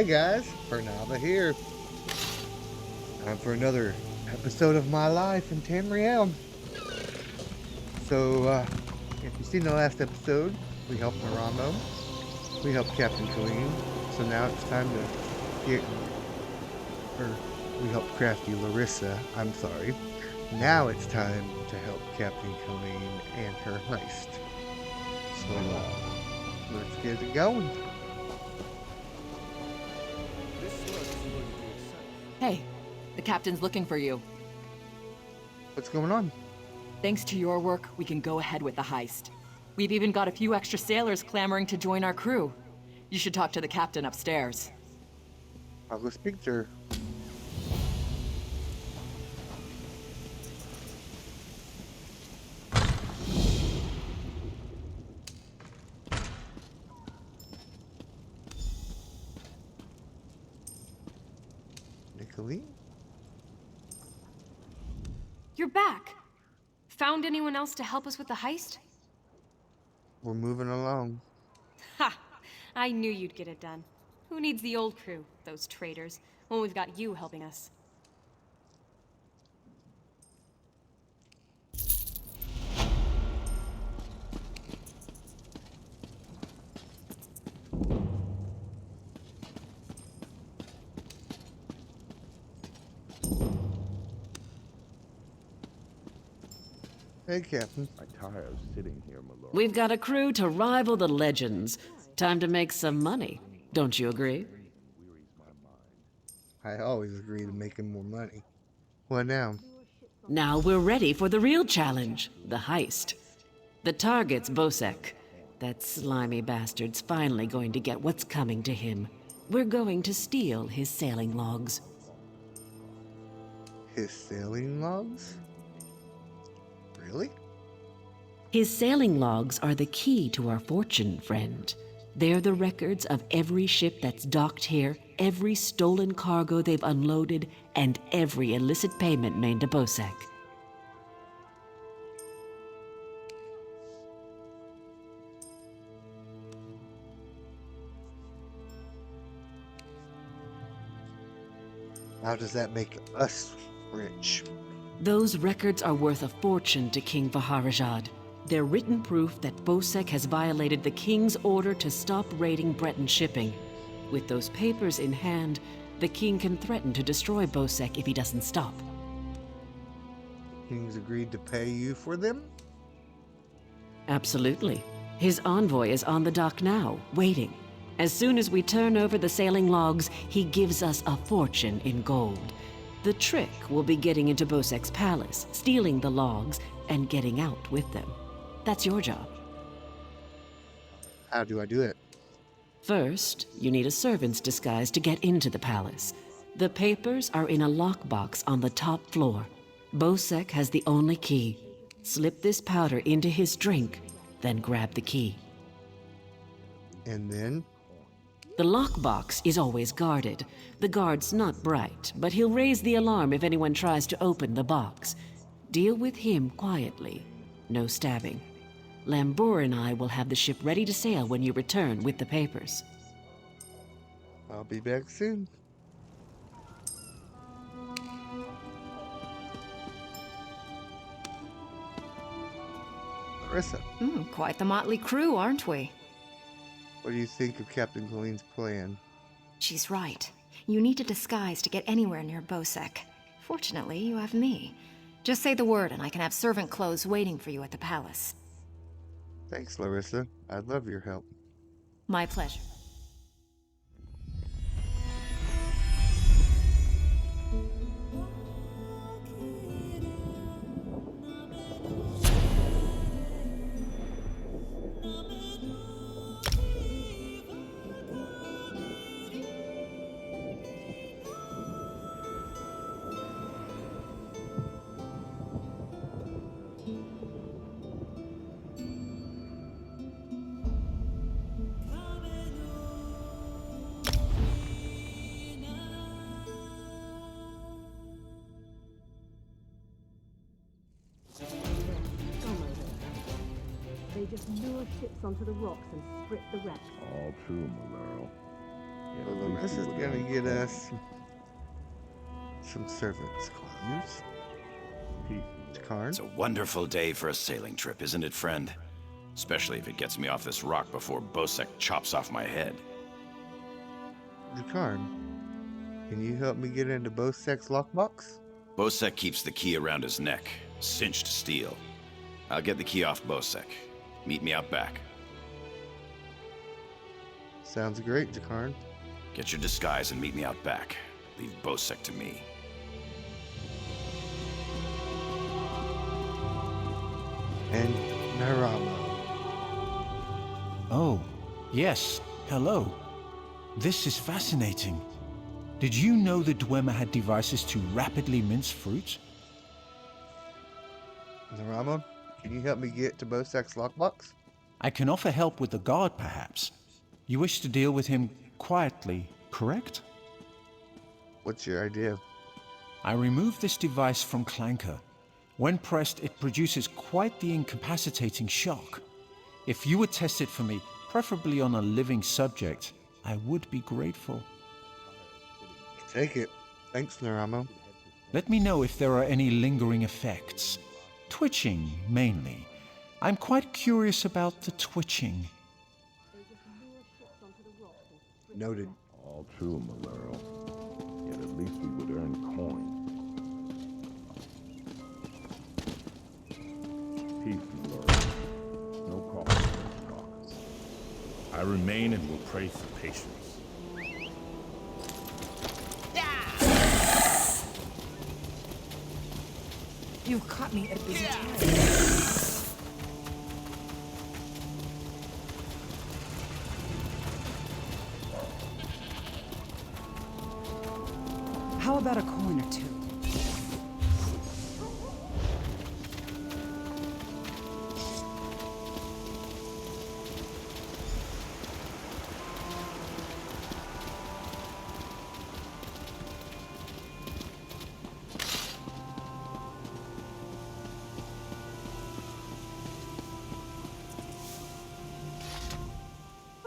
Hey guys, Peernava here. Time for another episode of my life in Tamriel. If you've seen the last episode, we helped Naramo, we helped Captain Kaleen, so now it's time to get, or we helped crafty Larissa, I'm sorry. Now it's time to help Captain Kaleen and her heist. Let's get it going. Hey, the captain's looking for you. What's going on? Thanks to your work, we can go ahead with the heist. We've even got a few extra sailors clamoring to join our crew. You should talk to the captain upstairs. I'll go speak to her. Kaleen? You're back! Found anyone else to help us with the heist? We're moving along. Ha! I knew you'd get it done. Who needs the old crew, those traitors, when we've got you helping us? Hey, Captain. I'm tired of sitting here, my lord. We've got a crew to rival the legends. Time to make some money. Don't you agree? I always agree to making more money. What now? Now we're ready for the real challenge, the heist. The target's Bosek. That slimy bastard's finally going to get what's coming to him. We're going to steal his sailing logs. His sailing logs? Really? His sailing logs are the key to our fortune, friend. They're the records of every ship that's docked here, every stolen cargo they've unloaded, and every illicit payment made to Bosek. How does that make us rich? Those records are worth a fortune to King Vaharajad. They're written proof that Bosek has violated the king's order to stop raiding Breton shipping. With those papers in hand, the king can threaten to destroy Bosek if he doesn't stop. King's agreed to pay you for them? Absolutely. His envoy is on the dock now, waiting. As soon as we turn over the sailing logs, he gives us a fortune in gold. The trick will be getting into Bosek's palace, stealing the logs, and getting out with them. That's your job. How do I do it? First, you need a servant's disguise to get into the palace. The papers are in a lockbox on the top floor. Bosek has the only key. Slip this powder into his drink, then grab the key. And then? The lockbox is always guarded. The guard's not bright, but he'll raise the alarm if anyone tries to open the box. Deal with him quietly. No stabbing. Lambour and I will have the ship ready to sail when you return with the papers. I'll be back soon. Larissa, Quite the motley crew, aren't we? what do you think of Captain Kaleen's plan? She's right. You need a disguise to get anywhere near Bosek. Fortunately, you have me. Just say the word and I can have servant clothes waiting for you at the palace. Thanks, Larissa. I'd love your help. My pleasure. They just lure ships onto the rocks and strip the wreck. All true, Malero. So Larissa's gonna get us some servants' clothes. Karn. It's a wonderful day for a sailing trip, isn't it, friend? Especially if it gets me off this rock before Bosek chops off my head. Karn, can you help me get into Bosek's lockbox? Bosek keeps the key around his neck, cinched steel. I'll get the key off Bosek. Meet me out back. Sounds great, Jakarn. Get your disguise and meet me out back. Leave Bosek to me. And Naramo. Oh, yes. Hello. This is fascinating. Did you know the Dwemer had devices to rapidly mince fruit? Naramo, can you help me get to Bosek's lockbox? I can offer help with the guard, perhaps. You wish to deal with him quietly, correct? What's your idea? I removed this device from Clanker. When pressed, it produces quite the incapacitating shock. If you would test it for me, preferably on a living subject, I would be grateful. Take it. Thanks, Naramo. Let me know if there are any lingering effects. Twitching, mainly. I'm quite curious about the twitching. Noted. All true, Malero. Yet at least we would earn coin. Peace, Malero. No call for talk. I remain and will pray for patience. You caught me at a busy time. How about a coin or two?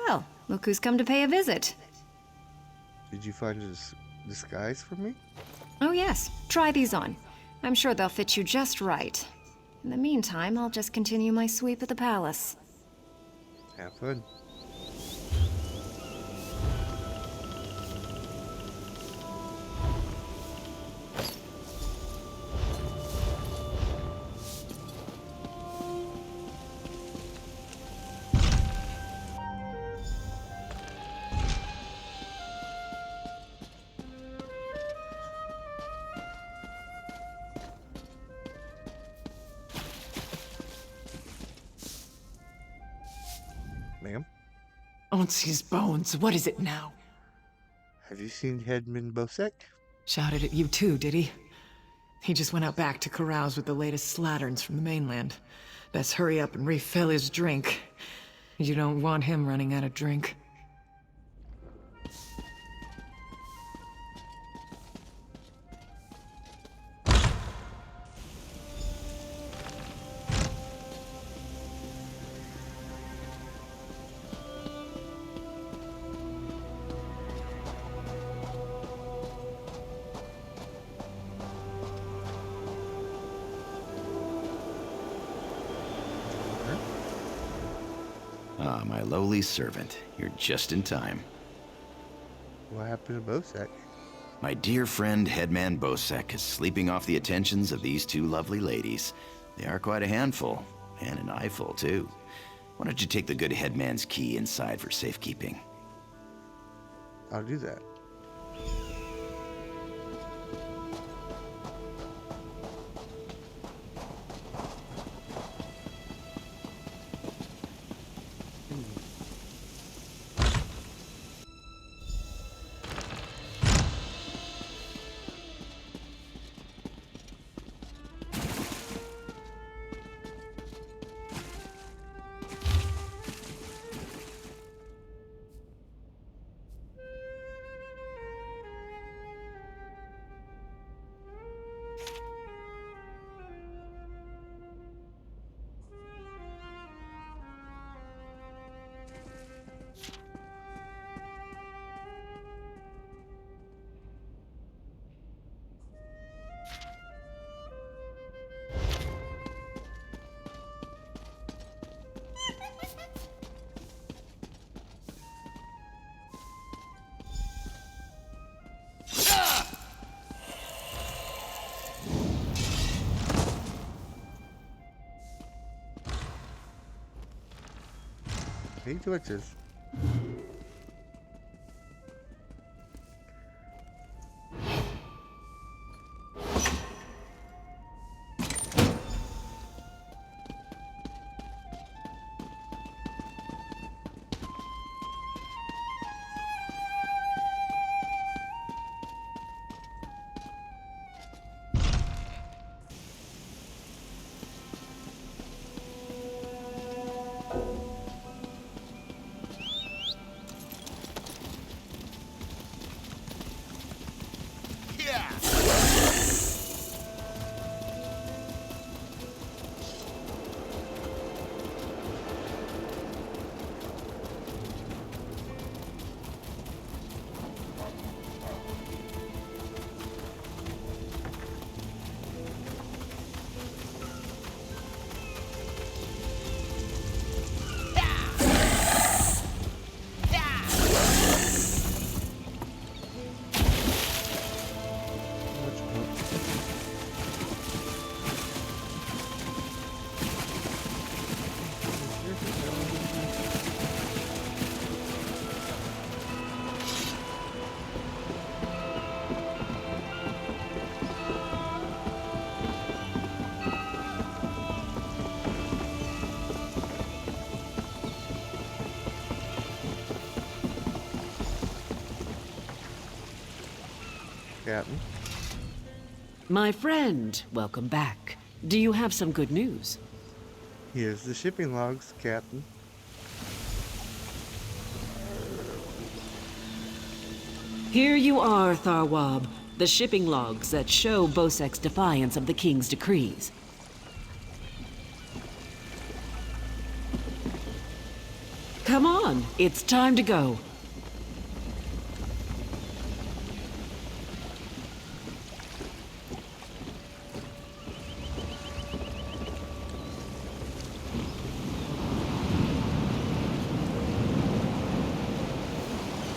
Well, look who's come to pay a visit. Did you find a disguise for me? Oh yes, try these on. I'm sure they'll fit you just right. In the meantime, I'll just continue my sweep of the palace. Have fun. Ma'am, Onsi's bones, what is it now? have you seen Headman Bosek? Shouted at you too, did he? He just went out back to carouse with the latest slatterns from the mainland. Best hurry up and refill his drink. You don't want him running out of drink. Ah, my lowly servant. You're just in time. What happened to Bosek? My dear friend, Headman Bosek, is sleeping off the attentions of these two lovely ladies. They are quite a handful, and an eyeful, too. Why don't you take the good Headman's key inside for safekeeping? I'll do that. He twitches. Captain. My friend, welcome back. Do you have some good news? Here's the shipping logs, Captain. Here you are, Tharwab. The shipping logs that show Bosek's defiance of the King's decrees. Come on, it's time to go.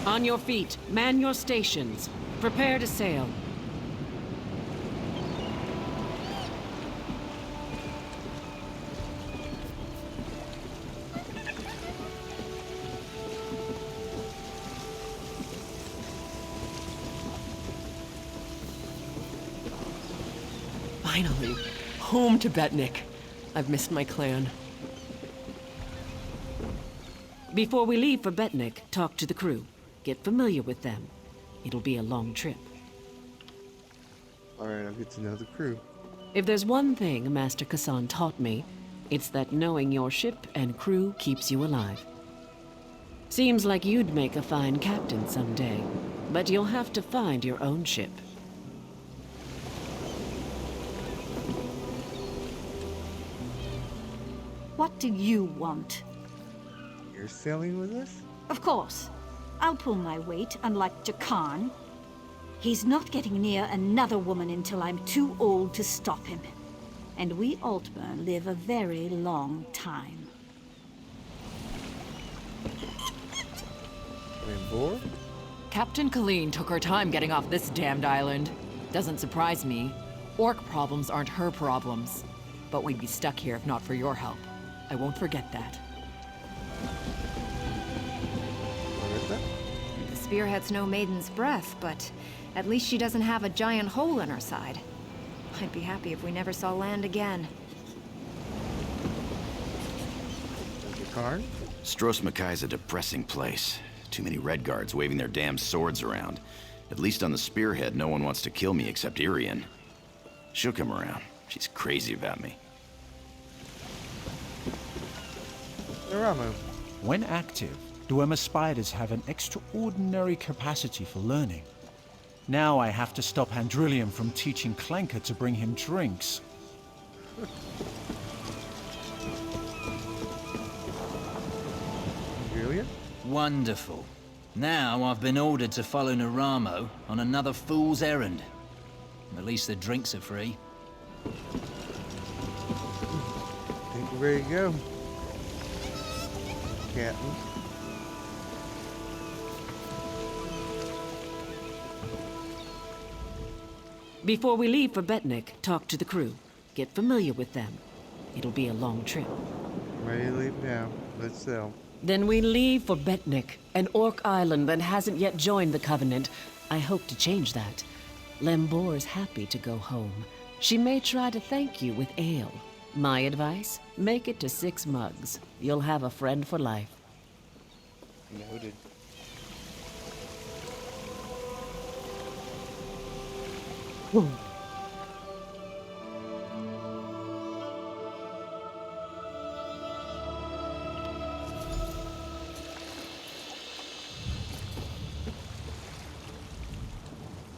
On your feet, man your stations. Prepare to sail. Finally, home to Betnikh. I've missed my clan. Before we leave for Betnikh, talk to the crew. Get familiar with them. It'll be a long trip. Alright, I'll get to know the crew. If there's one thing Master Kasan taught me, it's that knowing your ship and crew keeps you alive. Seems like you'd make a fine captain someday, but you'll have to find your own ship. What do you want? You're sailing with us? Of course. I'll pull my weight, unlike Jakan. He's not getting near another woman until I'm too old to stop him. And we Altmer live a very long time. And board? Captain Kaleen took her time getting off this damned island. Doesn't surprise me. Orc problems aren't her problems. But we'd be stuck here if not for your help. I won't forget that. The spearhead's no maiden's breath, but at least she doesn't have a giant hole in her side. I'd be happy if we never saw land again. Karn? Stros Makai's a depressing place. Too many red guards waving their damn swords around. At least on the spearhead, no one wants to kill me except Irian. She'll come around. She's crazy about me. Naramo. When active, Dwemer spiders have an extraordinary capacity for learning. Now I have to stop Handrillium from teaching Clanker to bring him drinks. Julia? Wonderful. Now I've been ordered to follow Naramo on another fool's errand. At least the drinks are free. Think we're ready to go. Captain. Before we leave for Betnikh, talk to the crew. Get familiar with them. It'll be a long trip. Ready to leave now. Let's sail. Then we leave for Betnikh, an orc island that hasn't yet joined the Covenant. I hope to change that. Lembor's happy to go home. She may try to thank you with ale. My advice? Make it to 6 mugs. You'll have a friend for life. Noted.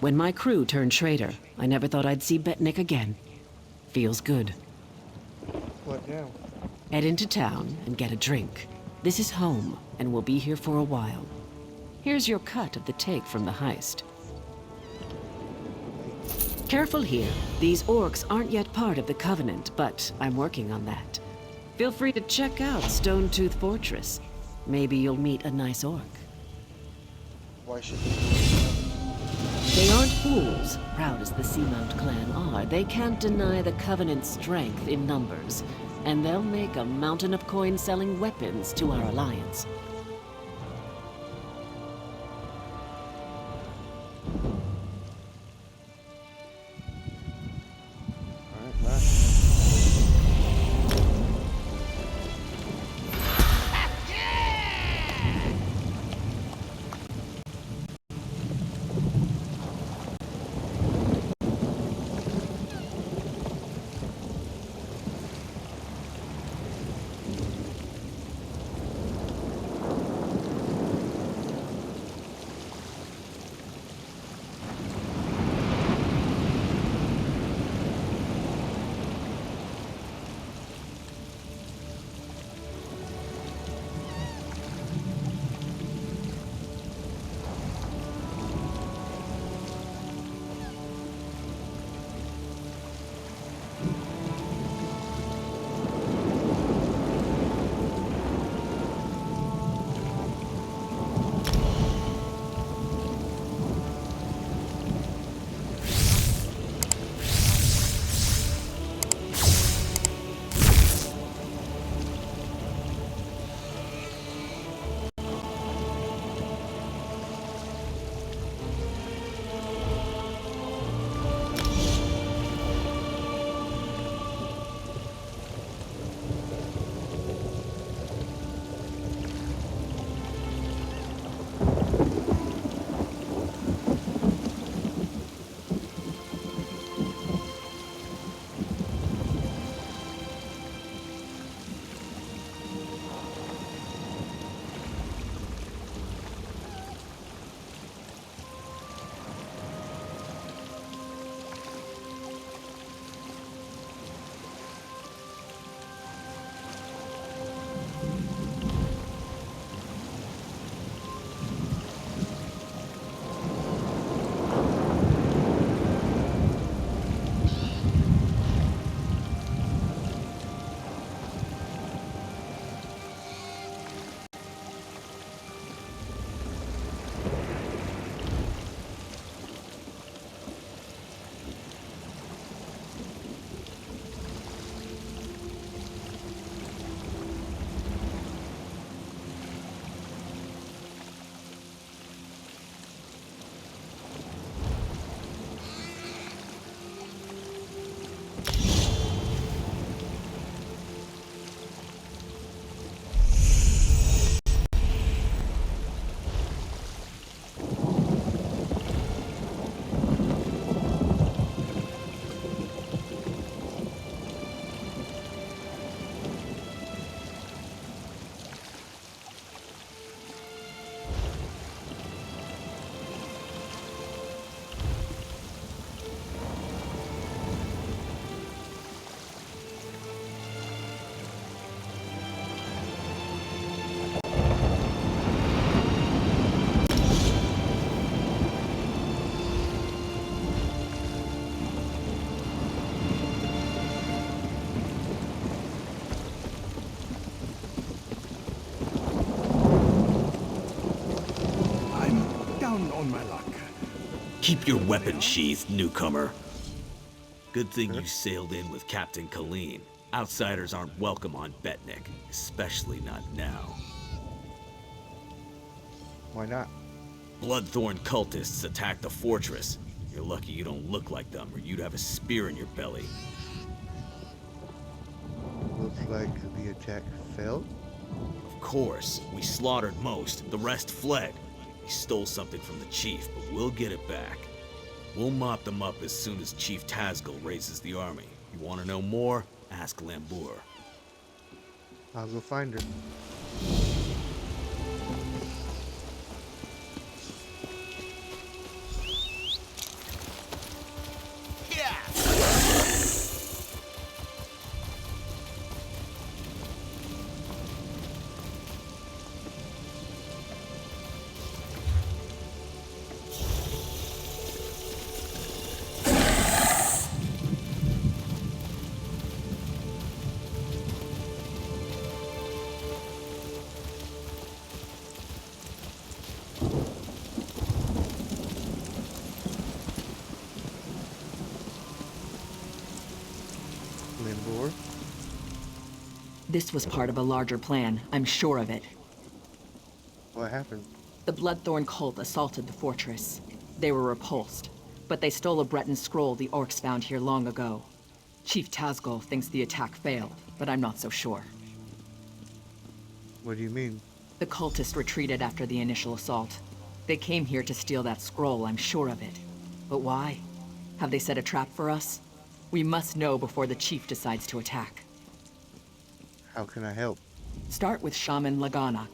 When my crew turned traitor, I never thought I'd see Betnikh again. Feels good. What now? Head into town and get a drink. This is home, and we'll be here for a while. Here's your cut of the take from the heist. Careful here. These orcs aren't yet part of the Covenant, but I'm working on that. Feel free to check out Stonetooth Fortress. Maybe you'll meet a nice orc. Why should they do that? They aren't fools. Proud as the Seamount clan are, they can't deny the Covenant's strength in numbers. And they'll make a mountain of coin selling weapons to our alliance. Alright, bye. Keep your weapon sheathed, newcomer. Good thing you sailed in with Captain Kaleen. Outsiders aren't welcome on Betnikh, especially not now. Why not? Bloodthorn cultists attacked the fortress. You're lucky you don't look like them, or you'd have a spear in your belly. Looks like the attack failed. Of course, we slaughtered most. The rest fled. They stole something from the chief, but we'll get it back. We'll mop them up as soon as Chief Tazgul raises the army. You want to know more? Ask Lambour. I'll go find her. Limbour. This was part of a larger plan, I'm sure of it. What happened? The Bloodthorn cult assaulted the fortress. They were repulsed, but they stole a Breton scroll the orcs found here long ago. Chief Tazgul thinks the attack failed, but I'm not so sure. What do you mean? The cultists retreated after the initial assault. They came here to steal that scroll, I'm sure of it. But why? Have they set a trap for us? We must know before the chief decides to attack. How can I help? Start with Shaman Laganak.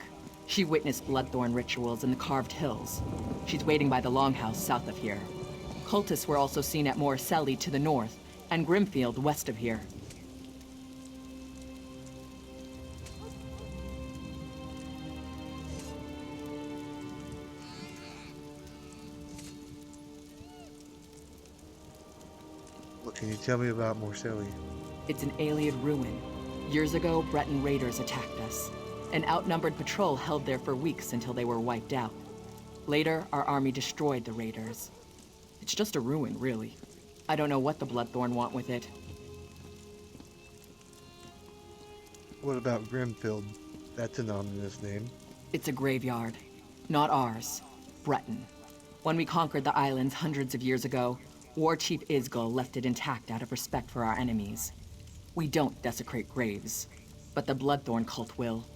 She witnessed Bloodthorn rituals in the Carved Hills. She's waiting by the Longhouse south of here. Cultists were also seen at Morselli to the north, and Grimfield west of here. What can you tell me about Morselli? It's an Aeoliad ruin. Years ago, Breton raiders attacked us. An outnumbered patrol held there for weeks until they were wiped out. Later, our army destroyed the raiders. It's just a ruin, really. I don't know what the Bloodthorn want with it. What about Grimfield? That's an ominous name. It's a graveyard. Not ours. Breton. When we conquered the islands hundreds of years ago, War Chief Isgul left it intact out of respect for our enemies. We don't desecrate graves, but the Bloodthorn cult will.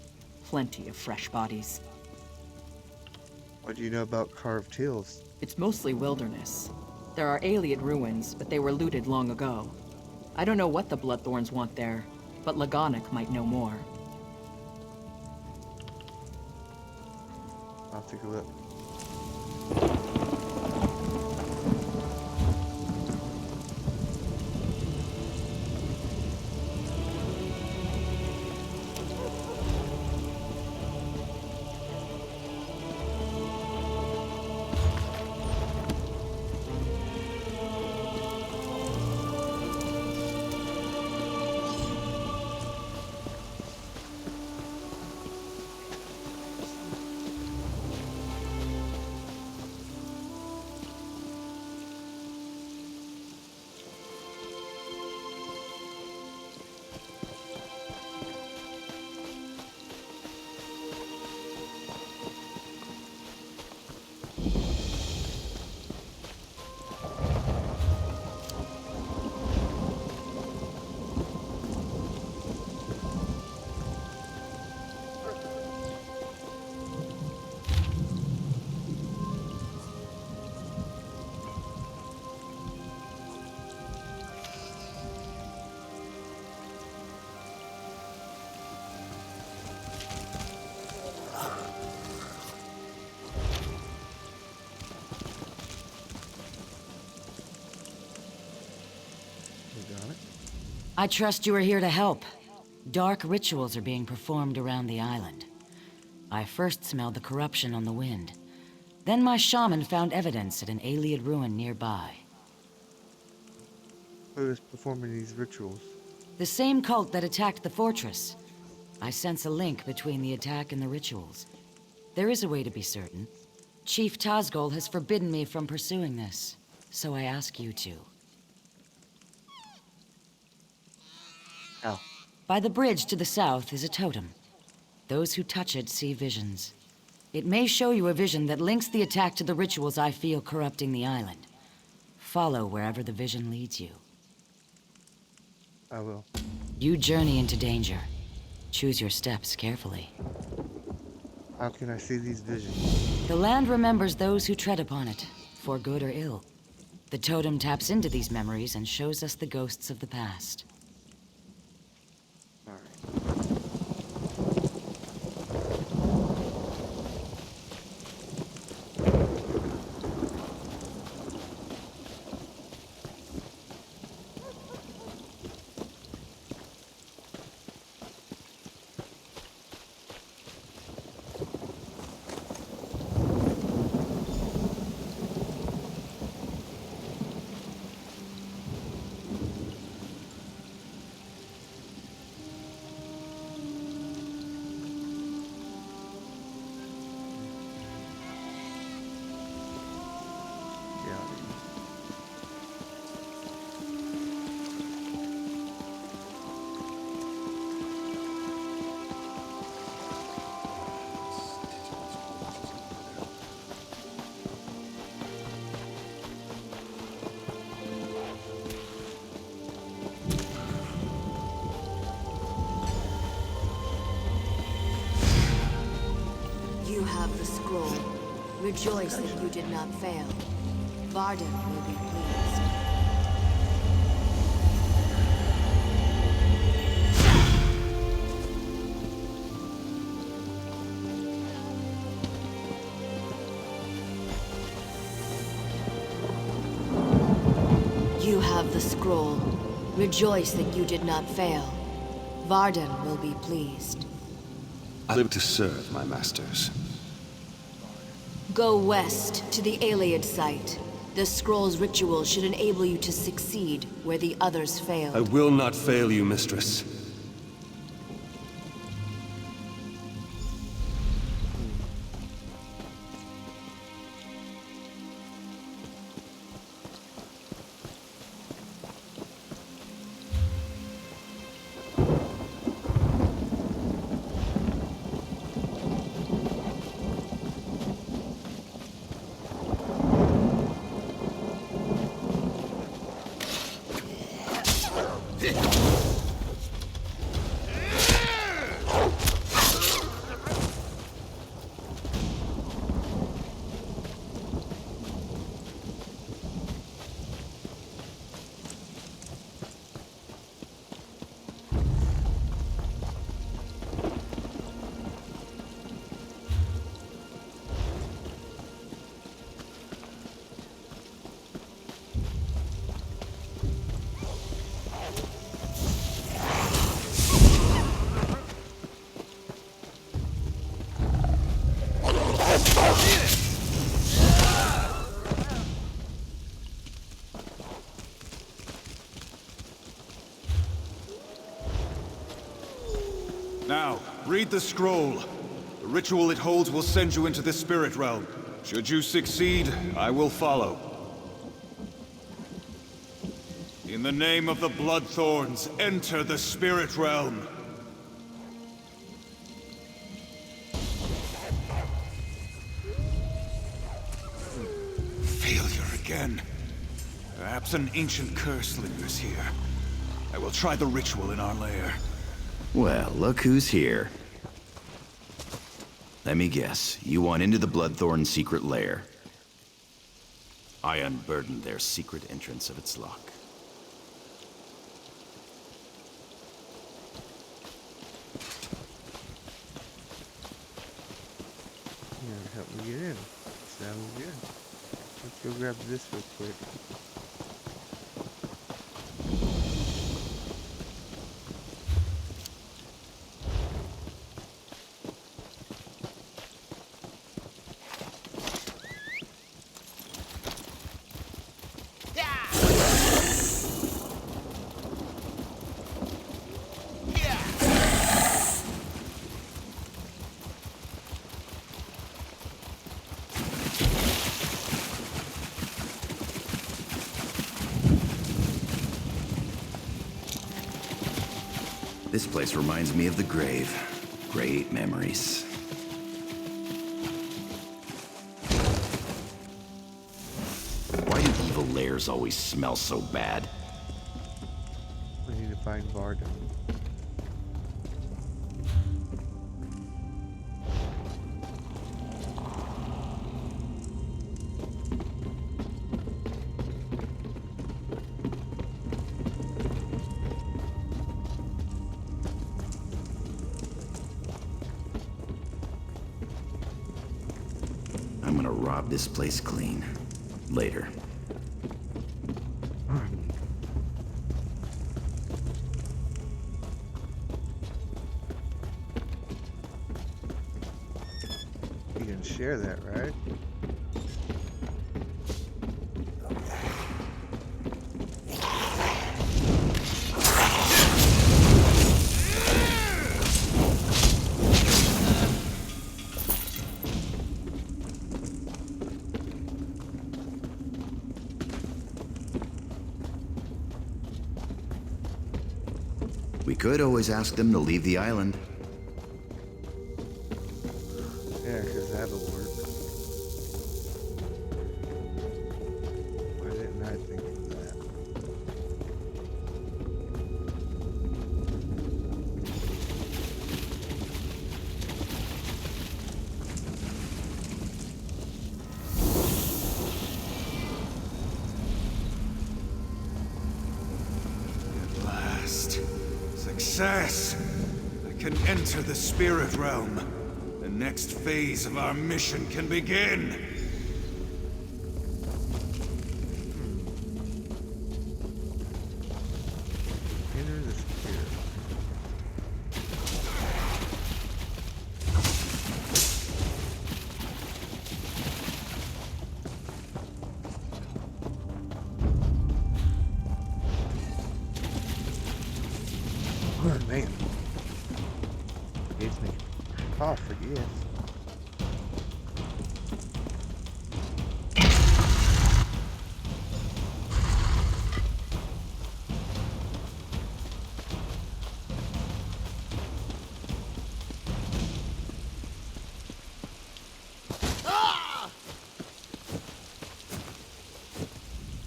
Plenty of fresh bodies. What do you know about Carved Hills? It's mostly wilderness. There are Aeoliad ruins, but they were looted long ago. I don't know what the Bloodthorns want there, but Laganak might know more. I'll take a look. I trust you are here to help. Dark rituals are being performed around the island. I first smelled the corruption on the wind. Then my shaman found evidence at an Aeoliad ruin nearby. Who is performing these rituals? The same cult that attacked the fortress. I sense a link between the attack and the rituals. There is a way to be certain. Chief Tazgul has forbidden me from pursuing this, so I ask you to. Oh. By the bridge to the south is a totem. Those who touch it see visions. It may show you a vision that links the attack to the rituals I feel corrupting the island. Follow wherever the vision leads you. I will. You journey into danger. Choose your steps carefully. How can I see these visions? The land remembers those who tread upon it, for good or ill. The totem taps into these memories and shows us the ghosts of the past. You have the scroll. Rejoice that you did not fail. Varden will be pleased. You have the scroll. Rejoice that you did not fail. Varden will be pleased. I live to serve my masters. Go west to the Iliad site. The scroll's ritual should enable you to succeed where the others failed. I will not fail you, mistress. Now, read the scroll. The ritual it holds will send you into the spirit realm. Should you succeed, I will follow. In the name of the Bloodthorns, enter the spirit realm. Failure again. Perhaps an ancient curse lingers here. I will try the ritual in our lair. Well, look who's here. Let me guess, you want into the Bloodthorn secret lair. I unburdened their secret entrance of its lock. Yeah, help me get in. Sounds good. Let's go grab this real quick. This place reminds me of the grave. Great memories. fires always smell so bad. We need to find Varda. I'm gonna rob this place clean. Later. You can share that, right? We could always ask them to leave the island. Yeah, because that'll work. Why didn't I think of that? At last. Success! I can enter the spirit realm. The next phase of our mission can begin! Enter the spirit. Oh man. Gives me cough, I guess.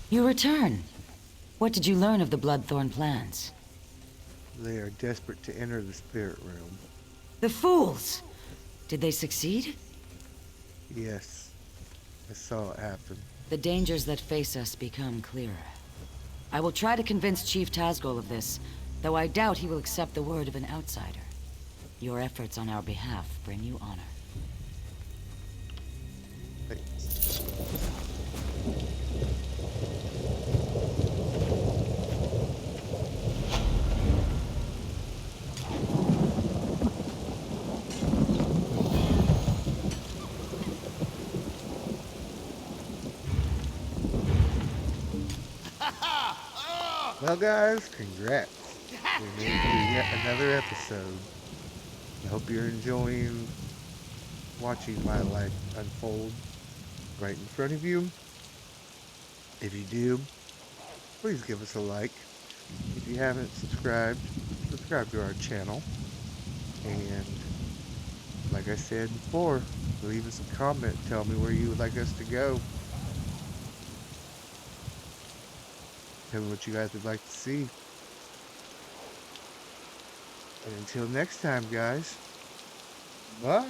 You return. What did you learn of the Bloodthorn plans? They are desperate to enter the spirit realm. The fools! Did they succeed? Yes. I saw it happen. The dangers that face us become clearer. I will try to convince Chief Tazgol of this, though I doubt he will accept the word of an outsider. Your efforts on our behalf bring you honor. Thanks. Well, guys, congrats. We made it through yet another episode. I hope you're enjoying watching my life unfold right in front of you. If you do, please give us a like. If you haven't subscribed, subscribe to our channel. And like I said before, leave us a comment. Tell me where you would like us to go. Tell me what you guys would like to see. And until next time, guys. Bye.